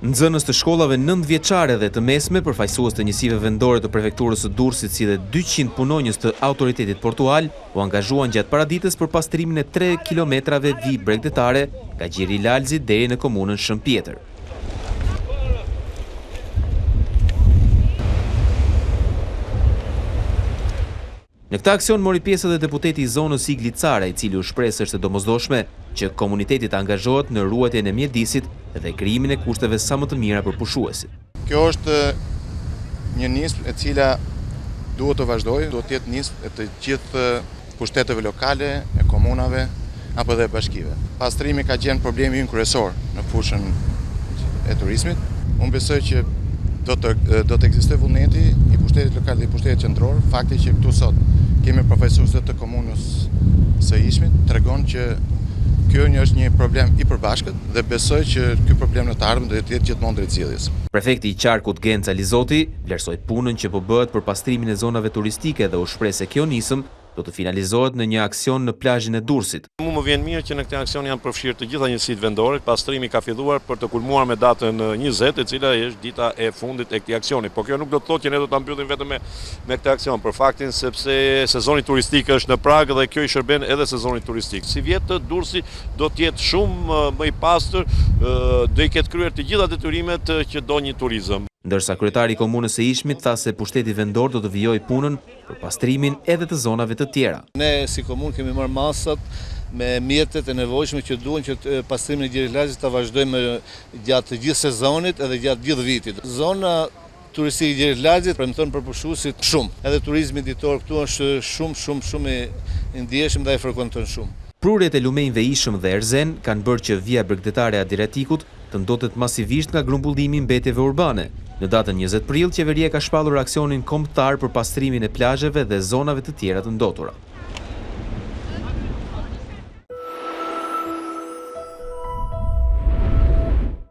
Nxënës të shkollave 9 vjeçare dhe të mesme, përfaqësues të njësive vendore të prefekturës së Durrësit si dhe 200 punonjës të autoritetit portual u angazhuan gjatë paraditës për pastrimin e 3 kilometrave vijë bregdetare nga Gjiri i Lalzit deri në komunën Shëmpjetër. Në këtë aksion mori pjesë edhe deputeti i zonës Igli Cara, i cili u shpreh se është e domosdoshme që komuniteti të angazhohet në ruajtjen e mjedisit dhe krijimin e kushteve sa më të mira për pushuesit. Kjo është një nismë e cila duhet të vazhdojë, duhet të jetë nismë e të gjithë pushteteve lokale, e komunave apo dhe bashkive. Pastrimi ka qenë problemi ynë kryesor në fushën e turizmit. Unë besoj që do të ekzistojë vullneti i pushtetit lokal dhe i pushtetit qendror. Fakti që këtu sot kemi përfaqësues të komunës së Ishmit tregon që kjo është një problem i përbashkët dhe besoj që ky problem në të ardhmen do të jetë gjithmonë drejtësjelljes. Prefekti i Qarkut Genca Lizoti vlerësoi punën që po bëhet për pastrimin e zonave turistike dhe u shpreh se kjo nisëm do të finalizohet në një aksion në plazhin e Durrësit. Më vjen mirë që në këtë aksion janë përfshirë të gjitha njësitë vendore. Pastrimi ka filluar për të kulmuar me datën 20, e cila është dita e fundit e këtij aksioni. Po kjo nuk do të thotë që ne do ta mbyllim vetëm me këtë aksion, për faktin sepse sezoni turistik është në prag dhe kjo i shërben edhe sezonit turistik. Si vjet Durrësi do të jetë shumë më i pastër, do i ketë kryer të gjitha detyrimet që do një turizëm. Ndërsa kryetari i komunës së Ishmit tha se pushteti vendor do të vijojë punën për pastrimin edhe të zonave të tjera. Ne si komunë kemi marrë masat me mjetet e nevojshme që duhen që pastrimin e Gjiri Lagzit ta vazhdojmë gjatë gjithë sezonit edhe gjatë gjithë vitit. Zona turistike e Gjiri Lagzit premton për pushuesit shumë. Edhe turizmi ditor këtu është shumë i ndjeshëm dhe ai frekuenton shumë. Prurjet e lumenjve Ishëm dhe Erzen kanë bërë që vija bregdetare e Adriatikut të ndotet masivisht nga grumbullimi i mbetjeve urbane. Në datën 20 prill, qeveria ka shpallur aksionin kombëtar për pastrimin e plazheve dhe zonave të tjera të ndotura.